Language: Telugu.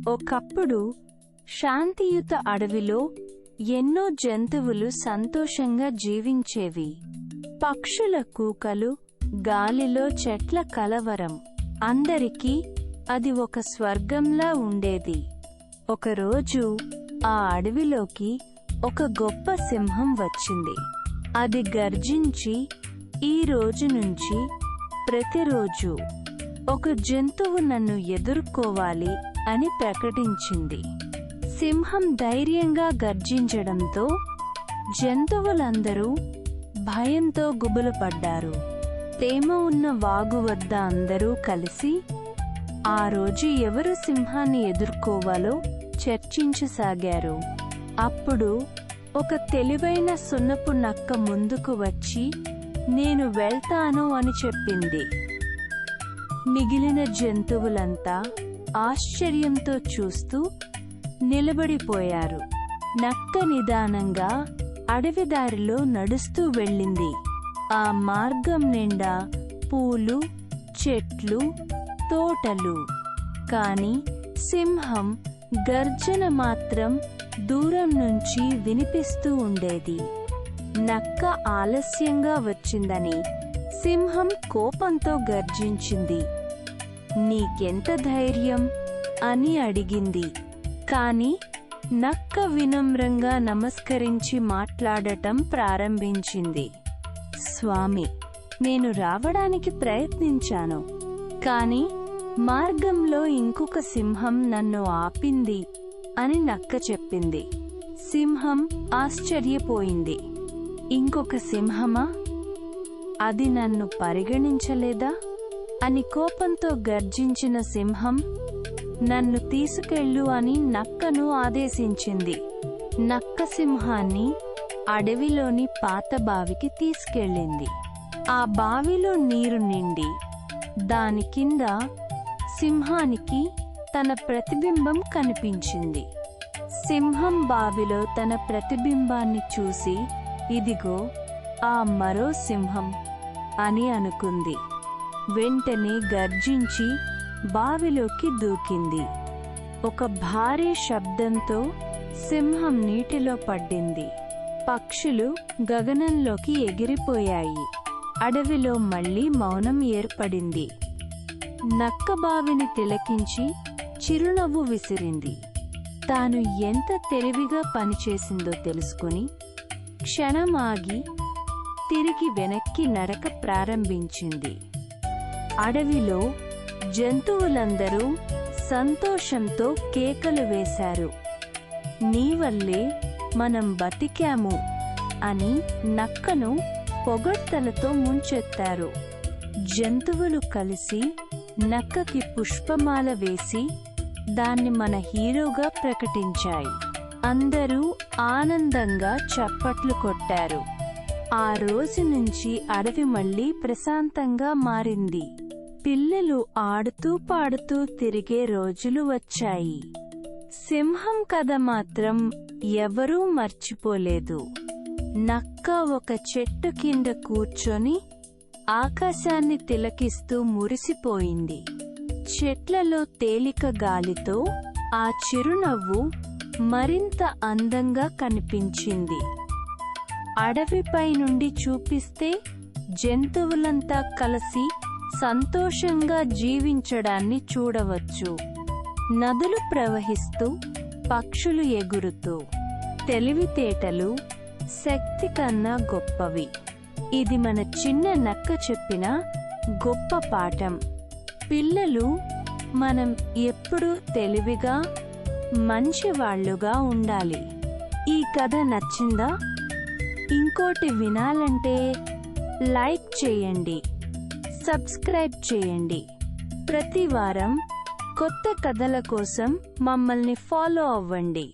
ఒకప్పుడు శాంతియుత అడవిలో ఎన్నో జంతువులు సంతోషంగా జీవించేవి. పక్షుల కూకలు, గాలిలో చెట్ల కలవరం, అందరికీ అది ఒక స్వర్గంలా ఉండేది. ఒకరోజు ఆ అడవిలోకి ఒక గొప్ప సింహం వచ్చింది. అది గర్జించి, ఈ రోజు నుంచి ప్రతిరోజు ఒక జంతువు నన్ను ఎదుర్కోవాలి అని ప్రకటించింది. సింహం ధైర్యంగా గర్జించడంతో జంతువులందరూ భయంతో గుబులుపడ్డారు. తేమ ఉన్న వాగు వద్ద అందరూ కలిసి ఆ రోజు ఎవరు సింహాన్ని ఎదుర్కోవాలో చర్చించసాగారు. అప్పుడు ఒక తెలివైన సున్నపు నక్క ముందుకు వచ్చి, నేను వెళ్తాను అని చెప్పింది. మిగిలిన జంతువులంతా ఆశ్చర్యంతో చూస్తూ నిలబడిపోయారు. నక్క నిదానంగా అడవిదారిలో నడుస్తూ వెళ్ళింది. ఆ మార్గం నిండా పూలు, చెట్లు, తోటలు. కాని సింహం గర్జన మాత్రం దూరం నుంచి వినిపిస్తూ ఉండేది. నక్క ఆలస్యంగా వచ్చిందని సింహం కోపంతో గర్జించింది. నీకెంత ధైర్యం అని అడిగింది. కాని నక్క వినమ్రంగా నమస్కరించి మాట్లాడటం ప్రారంభించింది. స్వామి, నేను రావడానికి ప్రయత్నించాను, కాని మార్గంలో ఇంకొక సింహం నన్ను ఆపింది అని నక్క చెప్పింది. సింహం ఆశ్చర్యపోయింది. ఇంకొక సింహమా? అది నన్ను పరిగణించలేదా అని కోపంతో గర్జించిన సింహం, నన్ను తీసుకెళ్ళు అని నక్కను ఆదేశించింది. నక్క సింహాన్ని అడవిలోని పాత బావికి తీసుకెళ్ళింది. ఆ బావిలో నీరు నిండి దాని కింద సింహానికి తన ప్రతిబింబం కనిపించింది. సింహం బావిలో తన ప్రతిబింబాన్ని చూసి, ఇదిగో ఆ మరో సింహం అని అనుకుంది. వెంటనే గర్జించి బావిలోకి దూకింది. ఒక భారీ శబ్దంతో సింహం నీటిలో పడింది. పక్షులు గగనంలోకి ఎగిరిపోయాయి. అడవిలో మళ్లీ మౌనం ఏర్పడింది. నక్క బావిని తిలకించి చిరునవ్వు విసిరింది. తాను ఎంత తెలివిగా పనిచేసిందో తెలుసుకుని క్షణం ఆగి తిరిగి వెనక్కి నడక ప్రారంభించింది. అడవిలో జంతువులందరూ సంతోషంతో కేకలు వేశారు. నీవల్లే మనం బతికాము అని నక్కను పొగడ్తలతో ముంచెత్తారు. జంతువులు కలిసి నక్కకి పుష్పమాల వేసి దాన్ని మన హీరోగా ప్రకటించాయి. అందరూ ఆనందంగా చప్పట్లు కొట్టారు. ఆ రోజు నుంచి అడవి మళ్లీ ప్రశాంతంగా మారింది. పిల్లలు ఆడుతూ పాడుతూ తిరిగే రోజులు వచ్చాయి. సింహం కథ మాత్రం ఎవరూ మర్చిపోలేదు. నక్క ఒక చెట్టు కింద కూర్చొని ఆకాశాన్ని తిలకిస్తూ మురిసిపోయింది. చెట్లలో తేలిక గాలితో ఆ చిరునవ్వు మరింత అందంగా కనిపించింది. అడవిపై నుండి చూపిస్తే జంతువులంతా కలిసి సంతోషంగా జీవించడాన్ని చూడవచ్చు. నదులు ప్రవహిస్తూ, పక్షులు ఎగురుతూ. తెలివితేటలు శక్తి కన్నా గొప్పవి. ఇది మన చిన్న నక్క చెప్పిన గొప్ప పాఠం. పిల్లలు, మనం ఎప్పుడూ తెలివిగా, మంచివాళ్లుగా ఉండాలి. ఈ కథ నచ్చిందా? ఇంకోటి వినాలంటే లైక్ చేయండి, సబ్స్క్రైబ్ చేయండి. ప్రతి వారం కొత్త కథల కోసం మమ్మల్ని ఫాలో అవ్వండి.